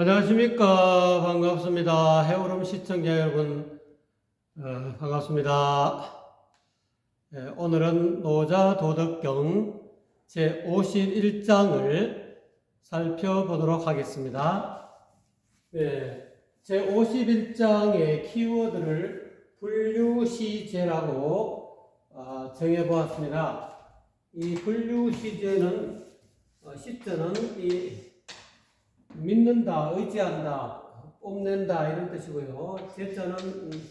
안녕하십니까. 반갑습니다. 해오름 시청자 여러분, 반갑습니다. 오늘은 노자도덕경 제51장을 살펴보도록 하겠습니다. 제51장의 키워드를 분류시제라고 정해보았습니다. 이 분류시제는, 시제는 믿는다, 의지한다, 뽐낸다 이런 뜻이고요. 제자는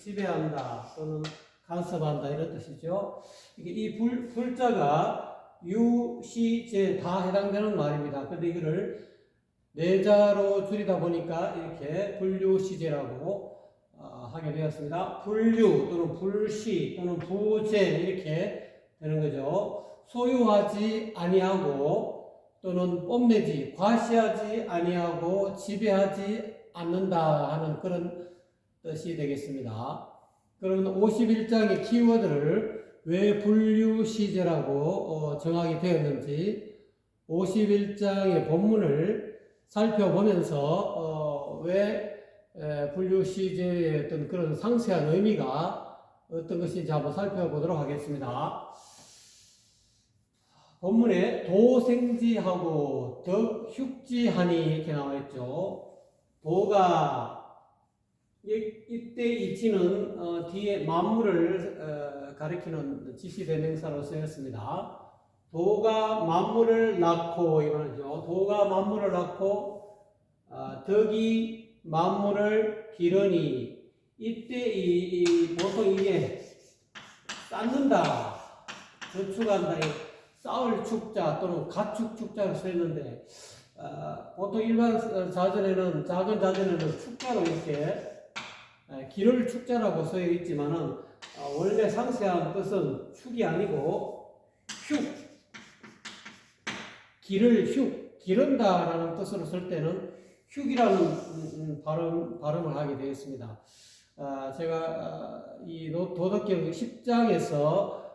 지배한다 또는 간섭한다 이런 뜻이죠. 이 불자가 유시제 다 해당되는 말입니다. 그런데 이거를 네자로 줄이다 보니까 이렇게 분류시제라고 하게 되었습니다. 분류 또는 불시 또는 부제 이렇게 되는 거죠. 소유하지 아니하고 또는 뽐내지, 과시하지 아니하고 지배하지 않는다 하는 그런 뜻이 되겠습니다. 그러면 51장의 키워드를 왜 분류시제라고 정하게 되었는지 51장의 본문을 살펴보면서 왜 분류시제의 어떤 그런 상세한 의미가 어떤 것인지 한번 살펴보도록 하겠습니다. 본문에 도생지하고 덕휴지하니 이렇게 나와 있죠. 도가 이때 이 지는 뒤에 만물을 가리키는 지시대명사로 쓰였습니다. 도가 만물을 낳고 이 말이죠. 도가 만물을 낳고 덕이 만물을 기르니 이때 보통 이게 쌓는다, 저축한다. 쌓을 축자 또는 가축 축자로 쓰였는데 보통 일반 자전에는 작은 자전에는 축자로 이렇게 기를 축자라고 쓰여 있지만은 원래 상세한 뜻은 축이 아니고 기른다라는 뜻으로 쓸 때는 흉이라는 발음을 하게 되어 있습니다. 제가 이 도덕경 10장에서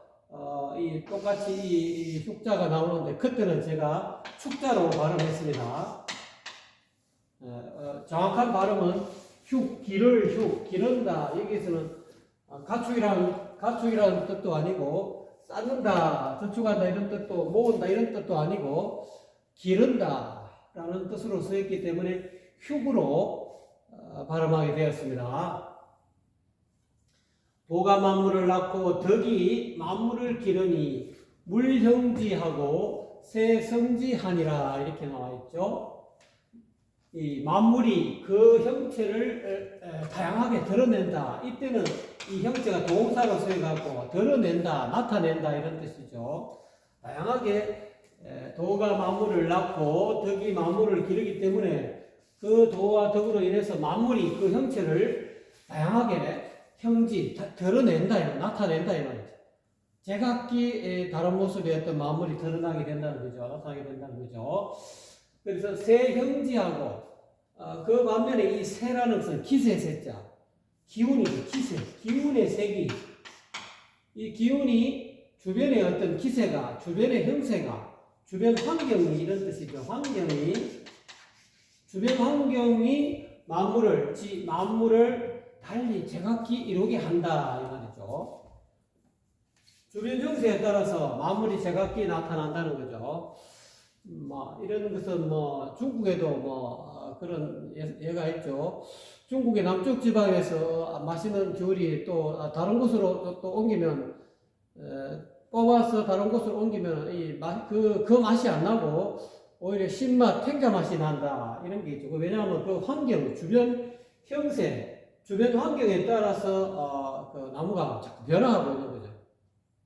이 똑같이 이 흉자가 나오는데 그때는 제가 축자로 발음했습니다. 정확한 발음은 기른다. 여기서는 가축이라는 뜻도 아니고 쌓는다, 저축한다 이런 뜻도 모은다 이런 뜻도 아니고 기른다라는 뜻으로 쓰였기 때문에 흉으로 발음하게 되었습니다. 도가 만물을 낳고 덕이 만물을 기르니 물형지하고 새성지하니라 이렇게 나와 있죠. 이 만물이 그 형체를 다양하게 드러낸다. 이때는 이 형체가 동사로 쓰여갖고 드러낸다, 나타낸다 이런 뜻이죠. 다양하게 도가 만물을 낳고 덕이 만물을 기르기 때문에 그 도와 덕으로 인해서 만물이 그 형체를 다양하게 드러낸다, 나타낸다 이 말이죠. 제각기 다른 모습의 어떤 만물이 드러나게 된다는 거죠. 나타나게 된다는 거죠. 그래서 새형지하고 그 반면에 이 새라는 것은 기세세자, 기운이죠. 기세, 기운의 색이 이 기운이 주변의 어떤 기세가, 주변의 형세가, 주변 환경이 이런 뜻이죠. 주변 환경이 만물을 달리 제각기 이루게 한다 이 말이죠. 주변 형세에 따라서 만물이 제각기 나타난다는 거죠. 이런 것은 중국에도 그런 예가 있죠. 중국의 남쪽 지방에서 마시는 귤이 또 다른 곳으로 또 옮기면 뽑아서 다른 곳으로 옮기면 그 맛이 안 나고 오히려 신맛, 탱자 맛이 난다 이런 게 있죠. 왜냐하면 그 환경, 주변 형세, 주변 환경에 따라서 그 나무가 자꾸 변화하고 있는 거죠.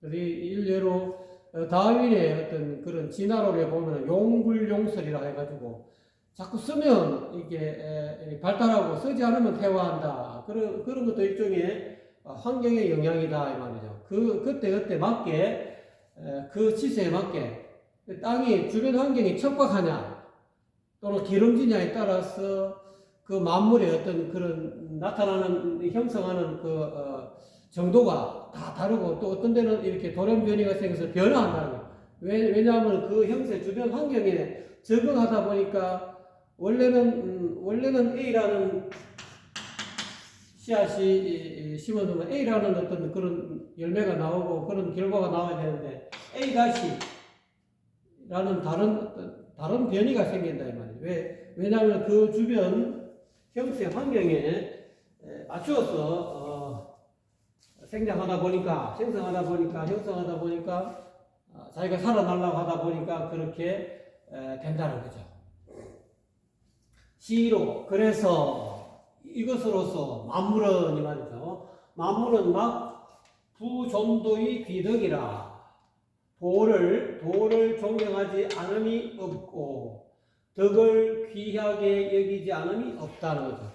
그래서 일례로 다윈의 어떤 그런 진화론에 보면 용불용설이라 해가지고 자꾸 쓰면 이게 발달하고 쓰지 않으면 퇴화한다. 그런 것도 일종의 환경의 영향이다 이 말이죠. 그때 맞게 그 지세에 맞게 땅이 주변 환경이 척박하냐 또는 기름지냐에 따라서 그 만물의 어떤 그런 나타나는 형성하는 정도가 다 다르고 또 어떤 데는 이렇게 돌연변이가 생겨서 변화한다는 거예요. 왜냐하면 그 형세 주변 환경에 적응하다 보니까 원래는 A라는 씨앗이 심어두면 A라는 어떤 그런 열매가 나오고 그런 결과가 나와야 되는데 A-라는 다른 변이가 생긴다 이 말이에요. 왜냐하면 그 주변 형태 환경에 맞추어서 생성하다 보니까 자기가 살아나려고 하다 보니까 그렇게 된다는 거죠. C로 그래서 이것으로서 만물은 이 말이죠. 만물은 막 부존도의 귀덕이라 도를 존경하지 않음이 없고 덕을 귀하게 여기지 않음이 없다는 거죠.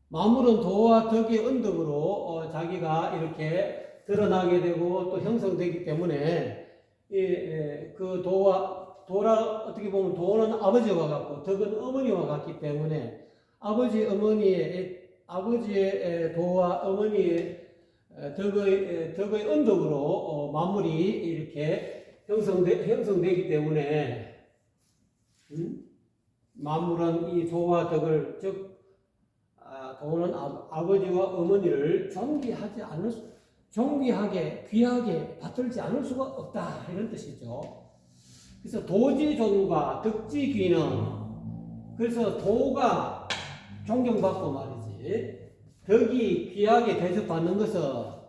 만물은 도와 덕의 언덕으로 자기가 이렇게 드러나게 되고 또 형성되기 때문에 그 도라 어떻게 보면 도는 아버지와 같고 덕은 어머니와 같기 때문에 아버지의 도와 어머니의 덕의 언덕으로 만물이 이렇게 형성되기 때문에 만물은 이 도와 덕을 즉 도는 아버지와 어머니를 존귀하게 귀하게 받들지 않을 수가 없다 이런 뜻이죠. 그래서 도지존과 덕지귀는 그래서 도가 존경받고 말이지 덕이 귀하게 대접받는 것은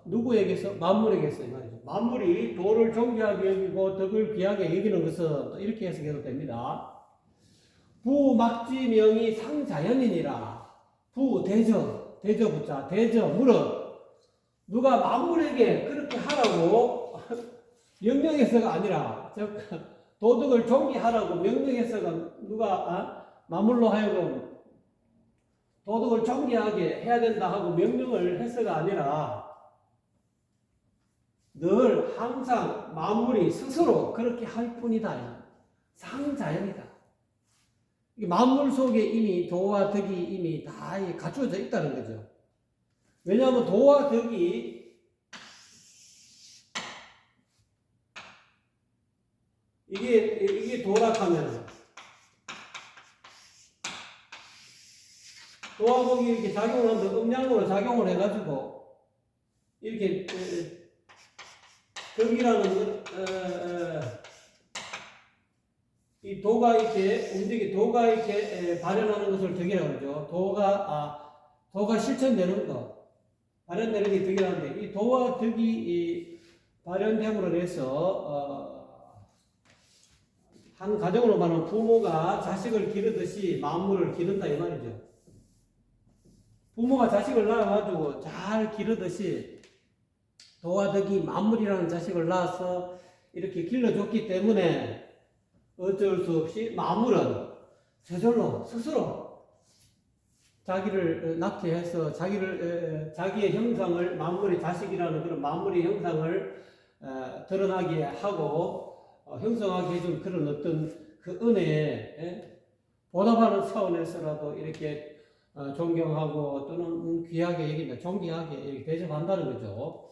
누구에게서? 만물에게서 이 말이죠. 만물이 도를 존귀하게 여기고 덕을 귀하게 여기는 것은 또 이렇게 해석해도 됩니다. 부막지명이 상자연이니라. 부 대저부자 대저 무릇 누가 만물에게 그렇게 하라고 명령해서가 아니라 즉 도덕을 존귀하라고 명령해서가 누가 만물로 하여금 도덕을 존귀하게 해야 된다 하고 명령을 해서가 아니라 늘 항상 만물이 스스로 그렇게 할 뿐이다. 상자연이다. 만물 속에 이미 도와 덕이 이미 다 갖추어져 있다는 거죠. 왜냐하면 도와 덕이 이게 도락하면 도와 덕이 이렇게 작용을 하는데 음양으로 작용을 해가지고 이렇게 덕이라는 이 도가 이렇게 도가 이렇게 발현하는 것을 덕이라고 그러죠. 도가 실천되는 것, 발현되는 게 덕이라는데, 이 도와 덕이 발현됨으로 해서 한 가정으로 말하면 부모가 자식을 기르듯이 만물을 기른다 이 말이죠. 부모가 자식을 낳아가지고 잘 기르듯이 도와 덕이 만물이라는 자식을 낳아서 이렇게 길러줬기 때문에 어쩔 수 없이 만물은 저절로 스스로 자기를 낳게 해서 자기의 형상을 만물의 자식이라는 그런 만물의 형상을 드러나게 하고 형성하게 해준 그런 어떤 그 은혜에 보답하는 차원에서라도 이렇게 존경하고 또는 귀하게 여긴다, 존귀하게 이렇게 대접한다는 거죠.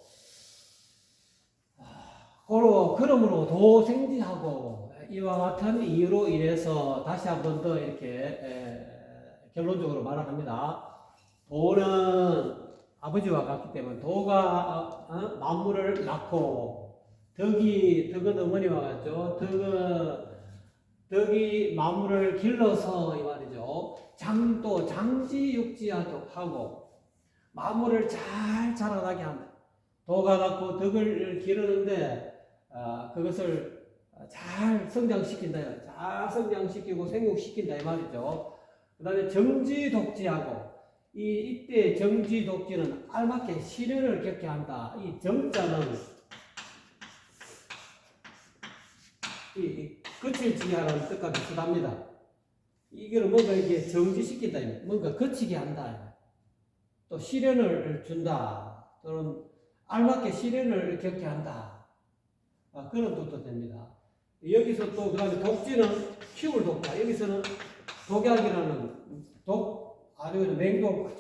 그러므로 도생지하고 이와 같은 이유로 인해서 다시 한 번 더 이렇게 결론적으로 말을 합니다. 도는 아버지와 같기 때문에 도가 만물을 낳고 덕은 어머니와 같죠. 덕이 만물을 길러서 이 말이죠. 장지육지하고 만물을 잘 자라나게 한다. 도가 낳고 덕을 기르는데 그것을 잘 성장시킨다. 잘 성장시키고 생육시킨다 이 말이죠. 그 다음에 정지독지하고 이때 정지독지는 알맞게 시련을 겪게 한다. 이 정자는 이 거칠지게 하라는 뜻과 비슷합니다. 이거는 뭔가 이게 정지시킨다. 뭔가 거치게 한다. 또 시련을 준다. 또는 알맞게 시련을 겪게 한다. 그런 뜻도 됩니다. 여기서 또 그 다음에 독지는 키울 독자. 여기서는 독약이라는 아니면 맹독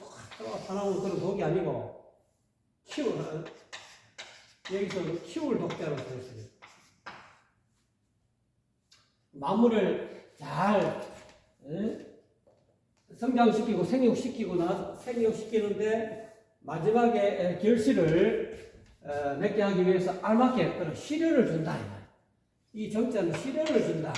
하나는 그런 독이 아니고 여기서 키울 독자로 되었습니다. 만물을 잘 성장시키고 생육시키는데 마지막에 결실을 맺게 하기 위해서 알맞게 그런 시련을 준다. 이 정자는 시련을 준다.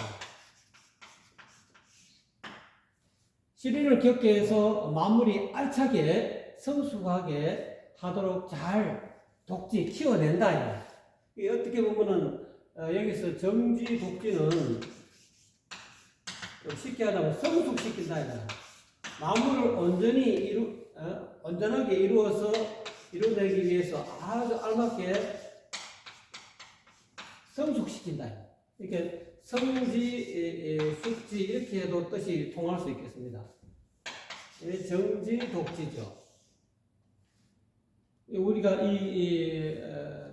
시련을 겪게 해서 만물이 알차게 성숙하게 하도록 잘 독지 키워낸다. 이게 어떻게 보면은 여기서 정지 독지는 쉽게 하자면 성숙시킨다. 만물을 온전하게 이루어내기 위해서 아주 알맞게 성숙시킨다. 이렇게 성지, 숙지 이렇게 해도 뜻이 통할 수 있겠습니다. 정지, 독지죠. 우리가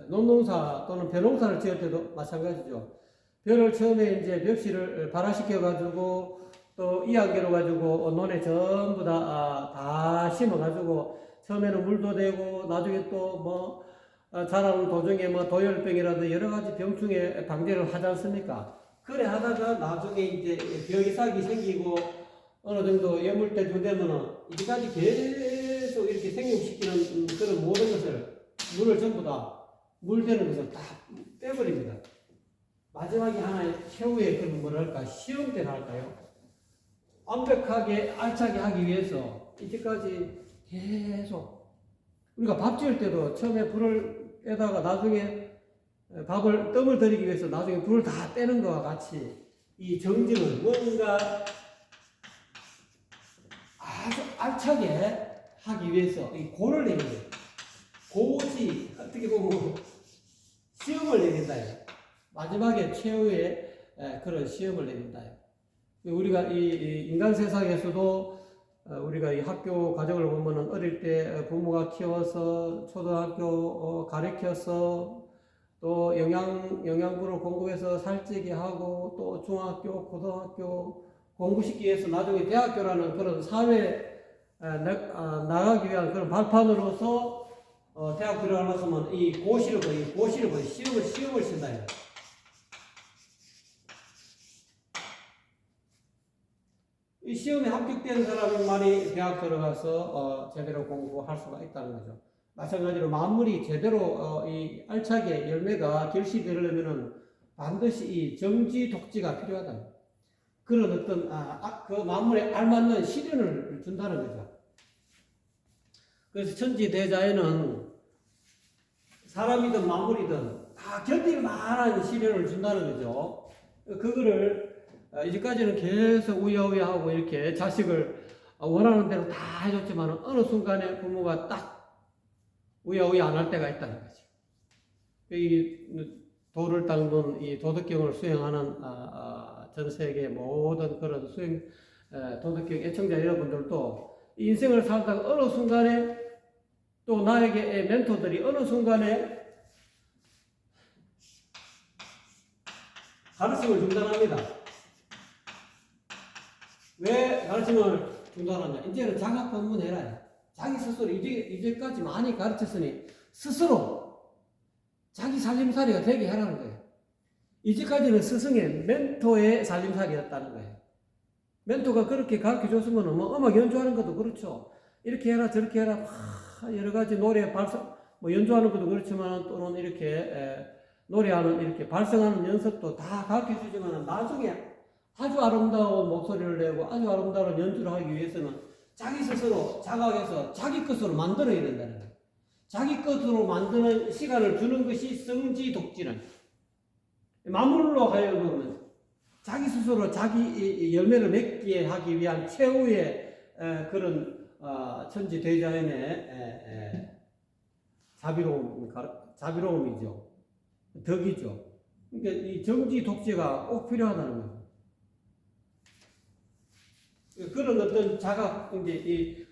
논농사 또는 벼농사를 지을 때도 마찬가지죠. 벼를 처음에 이제 벽실을 발화시켜가지고 또 이안개로 가지고 논에 전부 다 심어가지고 처음에는 물도 되고 나중에 또 자라는 도중에 도열병이라든 여러 가지 병충해 방제를 하지 않습니까? 그래 하다가 나중에 이제 벼이삭이 생기고 어느 정도 예물대쯤 되면은 이제까지 계속 이렇게 생육시키는 그런 모든 것을 물을 전부 다 물 되는 것을 다 빼버립니다. 마지막에 하나의 최후의 그런 뭐랄까 시험 때나 할까요? 완벽하게 알차게 하기 위해서 이제까지 계속 우리가 밥 지을 때도 처음에 불을 빼다가 나중에 뜸을 들이기 위해서 나중에 불을 다 빼는 것과 같이 이 정지는 뭔가 아주 알차게 하기 위해서 이 고를 내는 거예요. 고지 어떻게 보면 시험을 내린다. 마지막에 최후의 그런 시험을 내린다. 우리가 이 인간 세상에서도 우리가 이 학교 과정을 보면은 어릴 때 부모가 키워서 초등학교 가르쳐서 또 영양분을 공급해서 살찌게 하고 또 중학교, 고등학교 공부시키기 위해서 나중에 대학교라는 그런 사회에 나가기 위한 그런 발판으로서 대학 들어가서면 이 고시를 거의 시험을 친다. 이 시험에 합격된 사람만이 대학 들어가서 제대로 공부할 수가 있다는 거죠. 마찬가지로 만물이 제대로 이 알차게 열매가 결실되려면은 반드시 이 정지 독지가 필요하다. 그런 어떤 그 만물에 알맞는 시련을 준다는 거죠. 그래서 천지대자에는 사람이든 만물이든 다 견딜 만한 시련을 준다는 거죠. 그거를 이제까지는 계속 우야우야하고 이렇게 자식을 원하는 대로 다 해줬지만 어느 순간에 부모가 딱 우야우야 안 할 때가 있다는 거죠. 이 도를 닦는 이 도덕경을 수행하는 전 세계 모든 그런 도덕경 애청자 여러분들도 인생을 살다가 어느 순간에 또 나에게 멘토들이 어느 순간에 가르침을 중단합니다. 왜 가르침을 중단하냐? 이제는 자각 본문해라. 자기 스스로 이제까지 많이 가르쳤으니 스스로 자기 살림살이가 되게 하라는 거예요. 이제까지는 스승의 멘토의 살림살이였다는 거예요. 멘토가 그렇게 가르쳐 줬으면 음악 연주하는 것도 그렇죠. 이렇게 해라 저렇게 해라 여러 가지 노래 발성 연주하는 것도 그렇지만 또는 이렇게 노래하는 이렇게 발성하는 연습도 다 가르쳐 주지만 나중에 아주 아름다운 목소리를 내고 아주 아름다운 연주를 하기 위해서는 자기 스스로 자각해서 자기 것으로 만들어야 된다는 거예요. 자기 것으로 만드는 시간을 주는 것이 성지 독지는 만물로 하여금 자기 스스로 자기 열매를 맺게 하기 위한 최후의 그런 천지대자연의 자비로움이죠. 덕이죠. 그러니까 이 정지 독지가 꼭 필요하다는 거예요. 그런 어떤 자각, 이제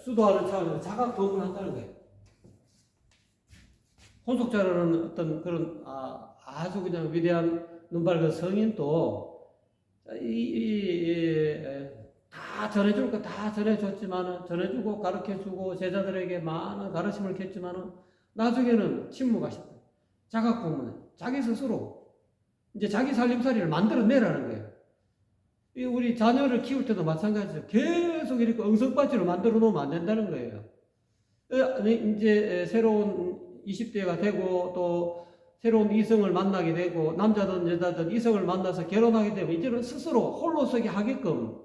수도하는 차원에서 자각 도움을 한다는 거예요. 혼속자라는 어떤 그런 아주 그냥 위대한 눈 밝은 성인도 다 전해줄 거 다 전해줬지만은 전해주고 가르쳐주고 제자들에게 많은 가르침을 줬지만은 나중에는 침묵하셨다. 자각 공문에 자기 스스로 이제 자기 살림살이를 만들어내라는 거예요. 우리 자녀를 키울 때도 마찬가지죠. 계속 이렇게 엉성바지로 만들어 놓으면 안 된다는 거예요. 이제 새로운 20대가 되고 또 새로운 이성을 만나게 되고 남자든 여자든 이성을 만나서 결혼하게 되면 이제는 스스로 홀로 서게 하게끔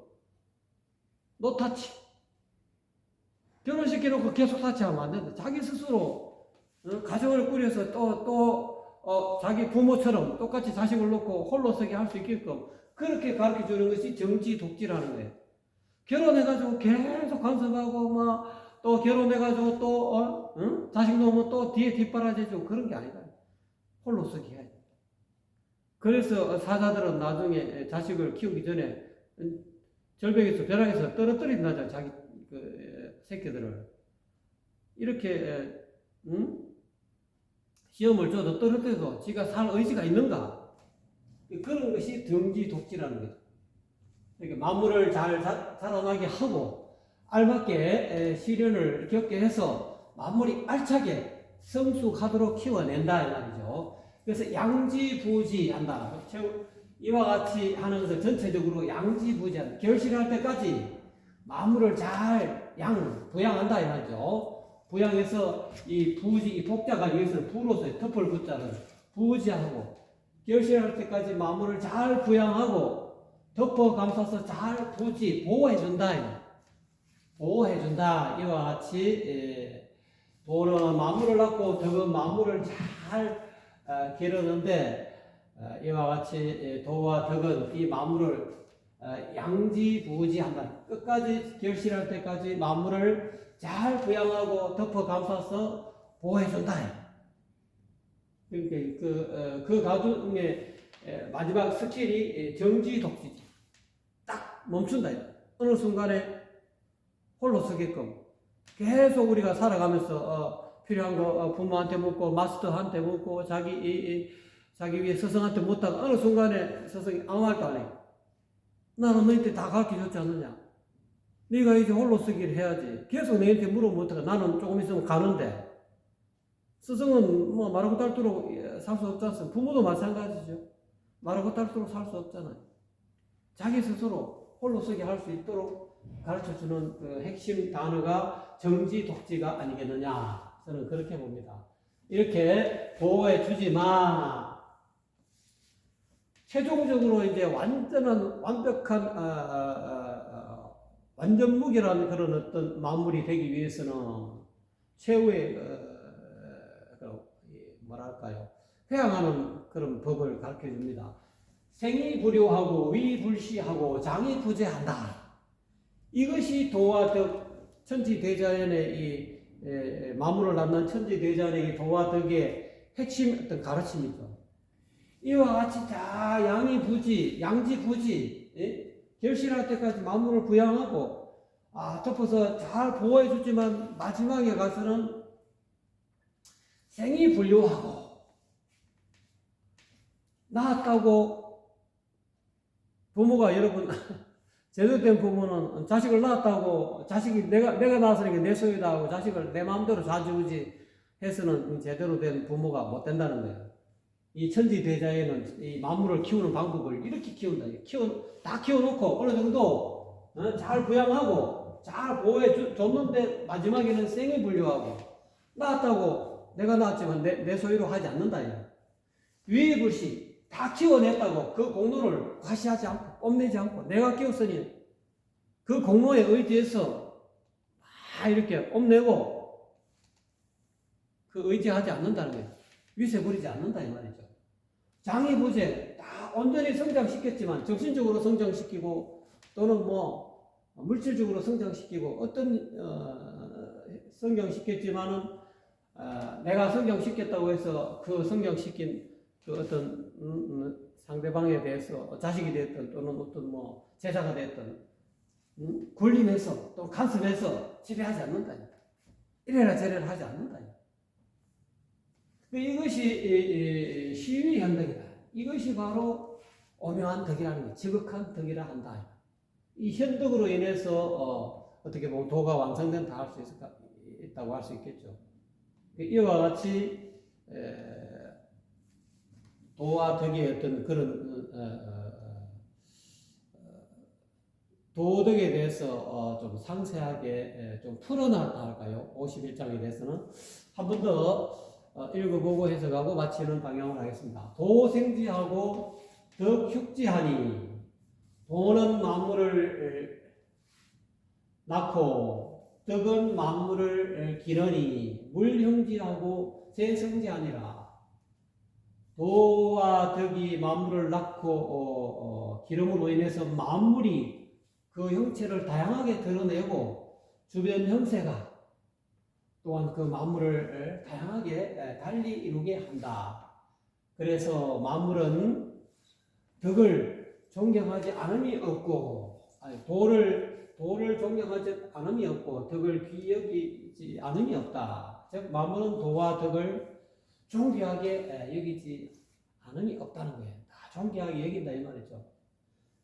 노타치. 결혼시켜놓고 계속 타치하면 안 된다. 자기 스스로 가정을 꾸려서 자기 부모처럼 똑같이 자식을 놓고 홀로 서게 할 수 있게끔 그렇게 가르쳐 주는 것이 정지 독지라는 거예요. 결혼해가지고 계속 간섭하고 또 결혼해가지고 또 자식 놓으면 또 뒤에 뒷바라지해주고 그런 게 아니다. 홀로 서게 해야 돼. 그래서 사자들은 나중에 자식을 키우기 전에 절벽에서 벼락에서 떨어뜨린다죠. 자기 새끼들을 이렇게 시험을 줘도 떨어뜨려도 지가 살 의지가 있는가? 그런 것이 정지 독지라는 거죠. 이렇게 만물을 잘 자라나게 하고 알맞게 시련을 겪게 해서 만물이 알차게 성숙하도록 키워낸다 이 말이죠. 그래서 양지부지한다. 이와 같이 하는 것을 전체적으로 양지부지한다. 결실할 때까지 만물을 잘 부양한다 이 말이죠. 부양해서 이 복자가 여기서 부로서 덮을 부자를 부지하고 결실할 때까지 만물을 잘 부양하고 덮어 감싸서 잘 보호해준다. 보호해준다. 이와 같이 도는 만물을 낳고 덕은 만물을 잘 기르는데 이와 같이 도와 덕은 이 만물을 양지부지한다. 끝까지 결실할 때까지 만물을 잘 부양하고 덮어 감싸서 보호해준다. 그러니까 그 가중에 마지막 스킬이 정지 독지지. 딱 멈춘다. 어느 순간에 홀로 서게끔 계속 우리가 살아가면서 필요한 거 부모한테 묻고 마스터한테 묻고 자기 위에 스승한테 묻다가 어느 순간에 스승이 아무 말도 안 해. 나는 너희한테 다 가르쳐줬지 않느냐. 네가 이제 홀로 서기를 해야지. 계속 너희한테 물어보다가 나는 조금 있으면 가는데 스승은 마르고 닳도록 살 수 없지 않습니까? 부모도 마찬가지죠. 마르고 닳도록 살 수 없잖아요. 자기 스스로 홀로 서게 할 수 있도록 가르쳐주는 그 핵심 단어가 정지 독지가 아니겠느냐. 저는 그렇게 봅니다. 이렇게 보호해주지만 최종적으로 이제 완벽한 완전무결한 그런 어떤 마무리 되기 위해서는 최후의 회양하는 그런 법을 가르쳐 줍니다. 생이 불효하고 위불시하고 장이 부재한다. 이것이 도와 덕 천지대자연의 이 만물을 낳는 천지대자연의 도와 덕의 핵심 어떤 가르침이죠. 이와 같이 다 양지부지 결실할 때까지 만물을 부양하고 덮어서 잘 보호해주지만 마지막에 가서는 생이 불효하고 낳았다고 부모가 여러분 제대로 된 부모는 자식을 낳았다고 자식이 내가 낳았으니까 내 소유다 하고 자식을 내 마음대로 좌지우지 해서는 제대로 된 부모가 못 된다는 거예요. 이 천지대자에는 이 만물을 키우는 방법을 이렇게 키운다. 다 키워놓고 어느 정도 잘 부양하고 잘 보호해 줬는데 마지막에는 생이 불효하고 낳았다고 내가 낳았지만 내 소유로 하지 않는다. 위불시 다 키워냈다고 그 공로를 과시하지 않고 뽐내지 않고 내가 키웠으니 그 공로에 의지해서 다 이렇게 뽐내고 그 의지하지 않는다는 거예요. 위세 부리지 않는다 이 말이죠. 장이부재 다 온전히 성장시켰지만 정신적으로 성장시키고 또는 물질적으로 성장시키고 어떤 성장시켰지만은 내가 성장시켰다고 해서 그 성장시킨 그 어떤 상대방에 대해서 자식이 됐든 또는 어떤 제자가 됐든 굴림해서 또 간섭해서 지배하지 않는다. 이래라 저래라 하지 않는다. 이것이 시위현덕이다. 이것이 바로 오묘한 덕이라는 게 지극한 덕이라 한다. 이 현덕으로 인해서 어떻게 보면 도가 완성된다 할 수 있다고 할 수 있겠죠. 이와 같이 도와 덕의 어떤 그런 도덕에 대해서 좀 상세하게 좀 풀어놨다 할까요? 51장에 대해서는 한 번 더 읽어보고 해석하고 마치는 방향으로 하겠습니다. 도생지하고 덕육지하니 도는 만물을 낳고 덕은 만물을 기르니 물형지하고 재성지하니라. 도와 덕이 만물을 낳고 기름으로 인해서 만물이 그 형체를 다양하게 드러내고 주변 형세가 또한 그 만물을 다양하게 달리 이루게 한다. 그래서 만물은 덕을 존경하지 않음이 없고 도를 존경하지 않음이 없고 덕을 귀히 여기지 않음이 없다. 즉 만물은 도와 덕을 존귀하게 여기지 않음이 없다는 거예요. 다 존귀하게 여긴다 이 말이죠.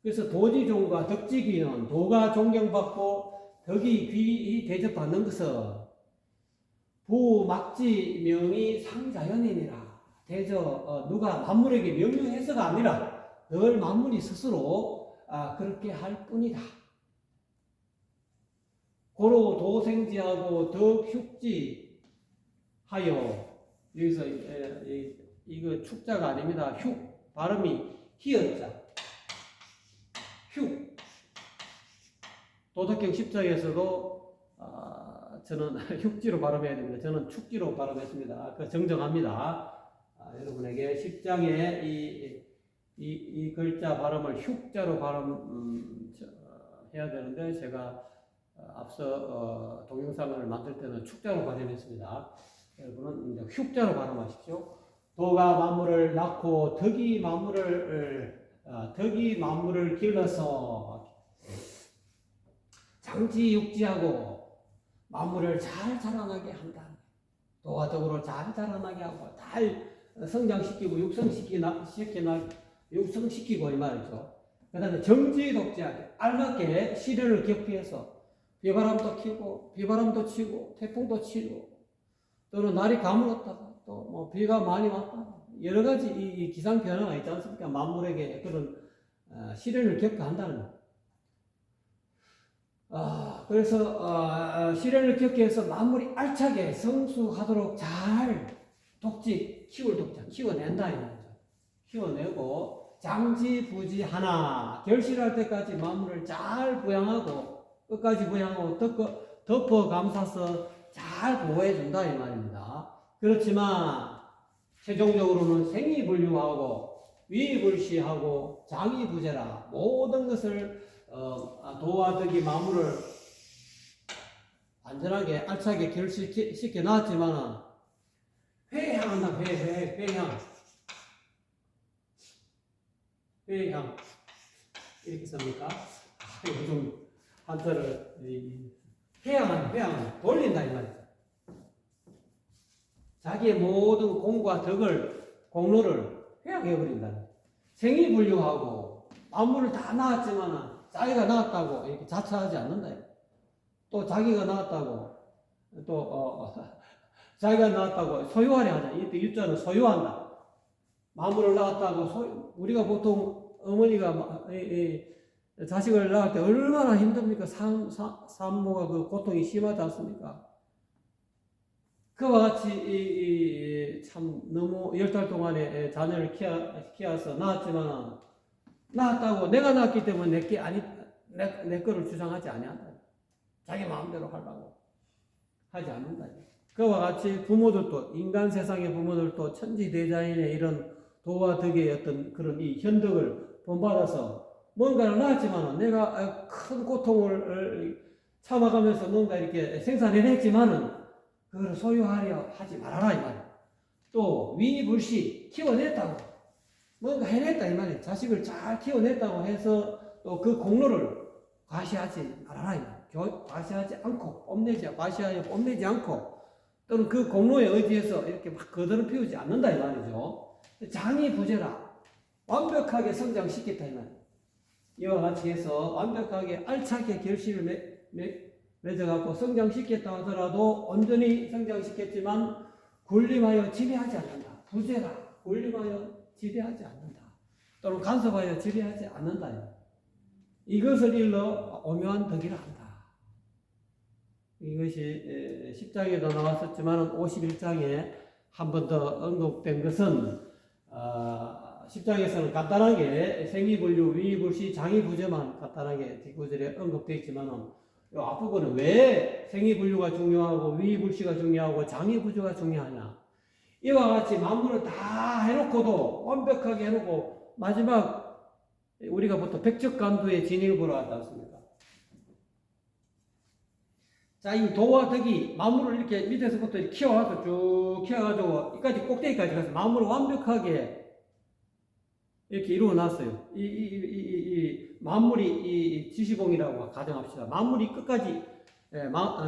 그래서 도지종과 덕지귀는 도가 존경받고 덕이 귀히 대접받는 것은 부막지명이 상자연이니라. 대저 누가 만물에게 명령해서가 아니라 늘 만물이 스스로 그렇게 할 뿐이다. 고로 도생지하고 덕육지 하여 여기서 이거 축자가 아닙니다. 흉 발음이 히읗자 흉 도덕경 10장에서도 저는 흉지로 발음해야 됩니다. 저는 축지로 발음했습니다. 그 정정합니다. 여러분에게 10장에 이 글자 발음을 흉자로 해야 되는데 제가 앞서 동영상을 만들 때는 축자로 발음했습니다. 여러분은 이제 흉자로 발음하십시오. 도가 만물을 낳고 덕이 만물을 길러서 장지육지하고 만물을 잘 자라나게 한다. 도와 덕으로 잘 자라나게 하고 잘 성장시키고 육성시키고 이 말이죠. 그 다음에 정지독지하게 알맞게 시련을 격피해서 비바람도 치고 비바람도 치고 태풍도 치고 또는 날이 가물었다가 또 뭐 비가 많이 왔다가 여러 가지 이 기상 변화가 있지 않습니까? 만물에게 그런 시련을 겪어한다는 거예요. 그래서 시련을 겪어서 만물이 알차게 성수하도록 잘 키워낸다 이 말이죠. 키워내고 장지부지하나 결실할 때까지 만물을 잘 부양하고 끝까지 부양하고 덮어 감싸서 잘 보호해준다 이 말입니다. 그렇지만 최종적으로는 생이불류하고 위불시하고 장이부재라 모든 것을 도와 덕이 만물을 안전하게 알차게 결실시켜 놨지만 회향한다. 회향 이렇게 씁니까? 요즘 한자를 회향 돌린다 이 말이죠. 자기의 모든 공과 공로를 회양해버린다. 생이불류하고 만물을 다 낳았지만 자기가 낳았다고 이렇게 자처하지 않는다. 또 자기가 낳았다고 자기가 낳았다고 소유하려 하자. 이때 유자는 소유한다. 만물을 낳았다고 우리가 보통 어머니가 자식을 낳을 때 얼마나 힘듭니까? 산모가 그 고통이 심하지 않습니까? 그와 같이 참 너무 10달 동안에 자녀를 키워서 낳았지만 낳았다고 내가 낳았기 때문에 내게 아니 내 거를 주장하지 아니한다. 자기 마음대로 하려고 하지 않는다. 그와 같이 부모들도 인간 세상의 부모들도 천지대자연의 이런 도와 덕의 어떤 그런 이 현덕을 본받아서 뭔가를 낳았지만은 내가 큰 고통을 참아가면서 뭔가 이렇게 생산해냈지만은 그걸 소유하려 하지 말아라 이 말이야. 또 위불시 키워냈다고 뭔가 해냈다 이 말이야. 자식을 잘 키워냈다고 해서 또 그 공로를 과시하지 말아라 이 말이야. 과시하지 않고 뽐내지 않고 또는 그 공로에 의지해서 이렇게 막 거들을 피우지 않는다 이 말이죠. 장이 부재라 완벽하게 성장시켰다 이 말이야. 이와 같이 해서 완벽하게 알차게 결실을 맺어갖고 성장시켰다 하더라도 온전히 성장시켰지만 군림하여 지배하지 않는다. 부재라 군림하여 지배하지 않는다. 또는 간섭하여 지배하지 않는다. 이것을 일러 오묘한 덕이라 한다. 이것이 10장에도 나왔었지만 51장에 한 번 더 언급된 것은 10장에서는 간단하게 생이분류, 위불시, 장이부재만 간단하게 뒷구절에 언급되어 있지만 이 앞부분은 왜 생이분류가 중요하고 위불시가 중요하고 장이부재가 중요하냐. 이와 같이 만물을 다 해놓고도 완벽하게 해놓고 마지막 우리가 보통 백척간두의 진리를 보러 왔지 않습니까? 자, 이 도와 덕이 만물을 이렇게 밑에서부터 이렇게 키워와서 쭉 키워가지고 여기까지 꼭대기까지 가서 만물을 완벽하게 이렇게 이루어 놨어요. 이 만물이 이 지시봉이라고 가정합시다. 만물이 끝까지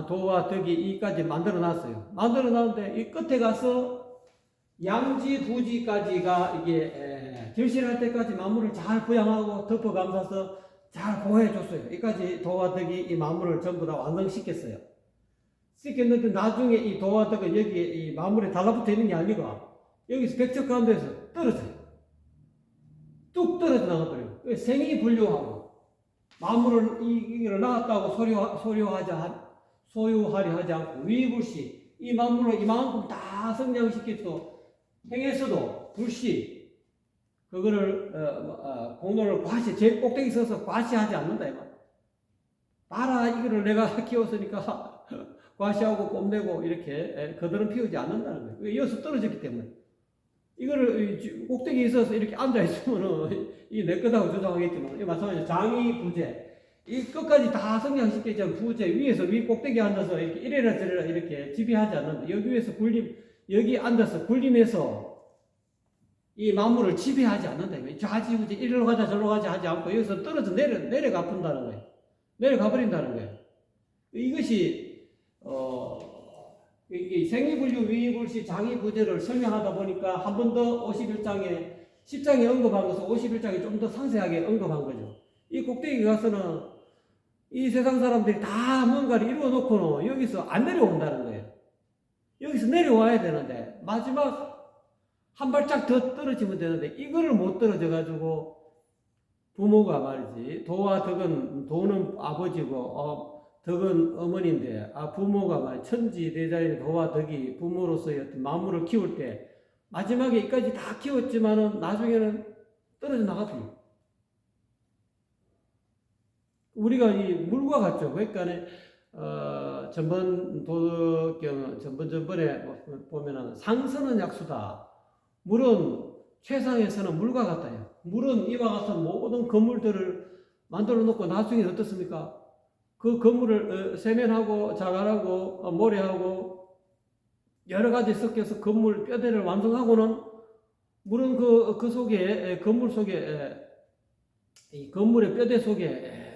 도와 덕이 이까지 만들어 놨어요. 만들어 놨는데 이 끝에 가서 양지 부지까지가 이게 결실할 때까지 만물을 잘 부양하고 덮어 감싸서 잘 보호해 줬어요. 여기까지 도와 덕이 이 만물을 전부 다 완성시켰어요. 시켰는데 나중에 이 도와 덕은 여기에 이 만물에 달라붙어 있는 게 아니고 여기서 백척 가운데서 떨어져요. 뚝 떨어져 나가버려요. 생이 분류하고 만물을 이걸 나갔다고 소유하려 하지 않고 위불시 이 만물을 이만큼 다 성장시켜서 행해서도 불시 그거를 공로를 과시 제일 꼭대기 서서 과시하지 않는다 이 말. 봐라 이거를 내가 키웠으니까 과시하고 뽐내고 이렇게 그들은 피우지 않는다는 거예요. 왜 여기서 떨어졌기 때문에. 이거를 꼭대기에 있어서 이렇게 앉아있으면은 이게 내 거다고 주장하겠지만, 이 마찬가지로 장이 부재. 이 끝까지 다 성장시키지 부재 위에서 위 꼭대기에 앉아서 이렇게 이래라 저래라 이렇게 지배하지 않는다. 여기 위에서 여기 앉아서 군림해서 이 만물을 지배하지 않는다. 좌지우지 이리로 가자 저리로 가자 하지 않고 여기서 떨어져 내려가 본다는 거예요. 내려가 버린다는 거예요. 이것이, 이 생이분류, 위불시, 장이부재를 설명하다 보니까 한 번 더 10장에 언급한 것을 51장에 좀 더 상세하게 언급한 거죠. 이 꼭대기 가서는 이 세상 사람들이 다 뭔가를 이루어 놓고는 여기서 안 내려온다는 거예요. 여기서 내려와야 되는데, 마지막 한 발짝 더 떨어지면 되는데, 이거를 못 떨어져가지고, 부모가 말이지, 도와 덕은, 도는 아버지고, 덕은 어머니인데, 부모가 말 천지대자인 도와 덕이 부모로서의 어떤 만물을 키울 때 마지막에 이까지 다 키웠지만은 나중에는 떨어져 나가버려요. 우리가 이 물과 같죠. 그러니까 전번에 보면은 상선은 약수다. 물은 최상에서는 물과 같아요. 물은 이와 같은 모든 건물들을 만들어 놓고 나중에 어떻습니까? 그 건물을 세면하고 자갈하고 모래하고 여러 가지 섞여서 건물 뼈대를 완성하고는 물은 그 속에 건물 속에 이 건물의 뼈대 속에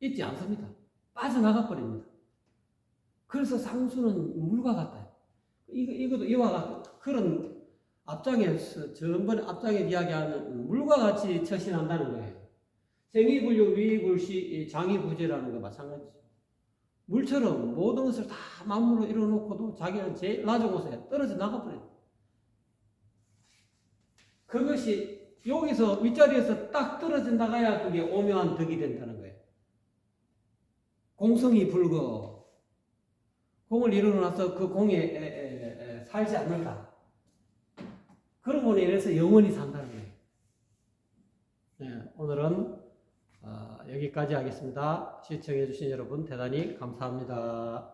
있지 않습니다. 빠져나가 버립니다. 그래서 상수는 물과 같아요. 이것도 이와 같은 그런 전번에 앞장에 이야기하는 물과 같이 처신한다는 거예요. 생이분류, 위불시, 장이부재라는 거 마찬가지죠. 물처럼 모든 것을 다 만물로 이뤄놓고도 자기는 제일 낮은 곳에 떨어져 나가버려요. 그것이 여기서 윗자리에서 딱 떨어져 나가야 그게 오묘한 덕이 된다는 거예요. 공성이 불거 공을 이루어놔서 그 공에 살지 않는다. 그러므로 인해서 영원히 산다는 거예요. 네, 오늘은 여기까지 하겠습니다. 시청해주신 여러분 대단히 감사합니다.